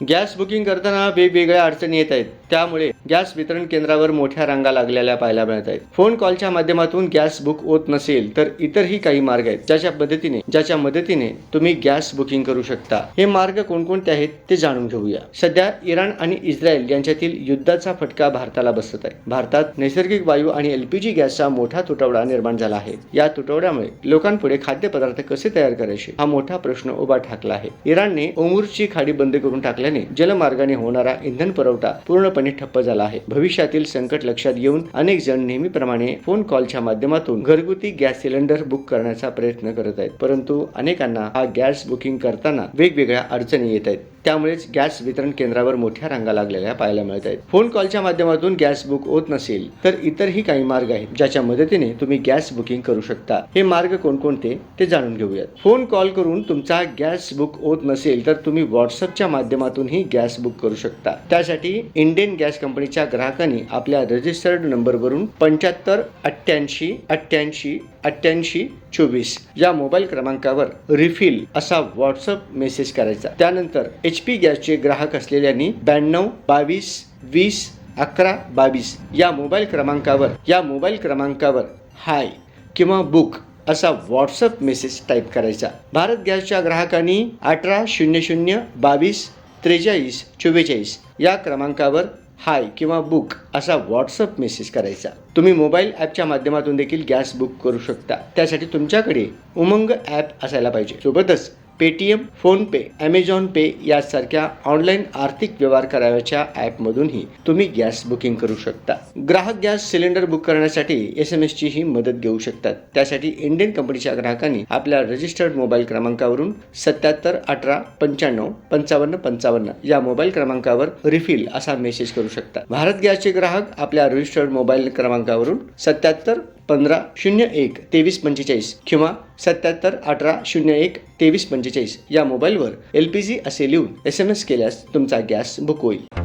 Gas booking करताना वेगवेगळ्या अडचणी येत आहेत, त्यामुळे गॅस वितरण केंद्रावर मोठ्या रांगा लागलेल्या पाहायला मिळत आहेत. फोन कॉलच्या माध्यमातून गॅस बुक होत नसेल तर इतरही काही मार्ग आहेत ज्याच्या मदतीने तुम्ही गॅस बुकिंग करू शकता. हे मार्ग कोणकोणते आहेत ते जाणून घेऊया. सध्या इराण आणि इस्रायल यांच्यातील युद्धाचा फटका भारताला बसत आहे. भारतात नैसर्गिक वायू आणि LPG गॅसचा मोठा तुटवडा निर्माण झाला आहे. या तुटवड्यामुळे लोकांपुढे खाद्यपदार्थ कसे तयार करायचे हा मोठा प्रश्न उभा ठाकला आहे. इराणने ओमुर्सची खाडी बंद करून टाकल्याने जलमार्गाने होणारा इंधन पुरवठा पूर्णपणे ठप्प झाला आहे. भविष्यातील संकट लक्षात घेऊन अनेक जण नेहमीप्रमाणे फोन कॉलच्या माध्यमातून घरगुती गॅस सिलेंडर बुक करण्याचा प्रयत्न करत आहेत. परंतु अनेकांना हा गॅस बुकिंग करताना वेगवेगळ्या अडचणी येत आहेत. त्यामुळेच गॅस वितरण केंद्रावर मोठ्या रांगा लागलेल्या पाहायला मिळत आहेत. फोन कॉलच्या माध्यमातून गॅस बुक होत नसेल तर इतरही काही मार्ग आहेत ज्याच्या मदतीने तुम्ही गॅस बुकिंग करू शकता. हे मार्ग कोणकोणते ते जाणून घेऊयात. फोन कॉल करून तुमचा गॅस बुक होत नसेल तर तुम्ही व्हॉट्सअपच्या माध्यमातूनही गॅस बुक करू शकता. त्यासाठी इंडियन गॅस कंपनीच्या ग्राहकांनी आपल्या रजिस्टर्ड नंबरवरून 75 88 88 88 24 या मोबाईल क्रमांकावर रिफिल असा व्हॉट्सअप मेसेज करायचा. त्यानंतर HP गॅसचे ग्राहक असलेल्यांनी 92 22 20 11 22 या मोबाईल क्रमांकावर हाय किंवा बुक असा व्हॉट्सअप मेसेज टाईप करायचा. भारत गॅसच्या ग्राहकांनी 18 00 22 43 44 या क्रमांकावर हाय किंवा बुक असा व्हॉट्सअप मेसेज करायचा. तुम्ही मोबाईल ॲपच्या माध्यमातून देखील गॅस बुक करू शकता. त्यासाठी तुमच्याकडे उमंग ॲप असायला पाहिजे. सोबतच पेटीएम, फोनपे, ॲमेझॉन पे यासारख्या ऑनलाईन आर्थिक व्यवहार करायच्या ॲपमधूनही तुम्ही गॅस बुकिंग करू शकता. ग्राहक गॅस सिलेंडर बुक करण्यासाठी SMS ही मदत घेऊ शकतात. त्यासाठी इंडियन कंपनीच्या ग्राहकांनी आपल्या रजिस्टर्ड मोबाईल क्रमांकावरून 77 18 95 55 55 या मोबाईल क्रमांकावर रिफिल असा मेसेज करू शकतात. भारत गॅसचे ग्राहक आपल्या रजिस्टर्ड मोबाईल क्रमांकावरून 77 15 01 23 45 किंवा 77 18 01 23 45 या मोबाईलवर LPG असे लिहून SMS केल्यास तुमचा गॅस बुक होईल.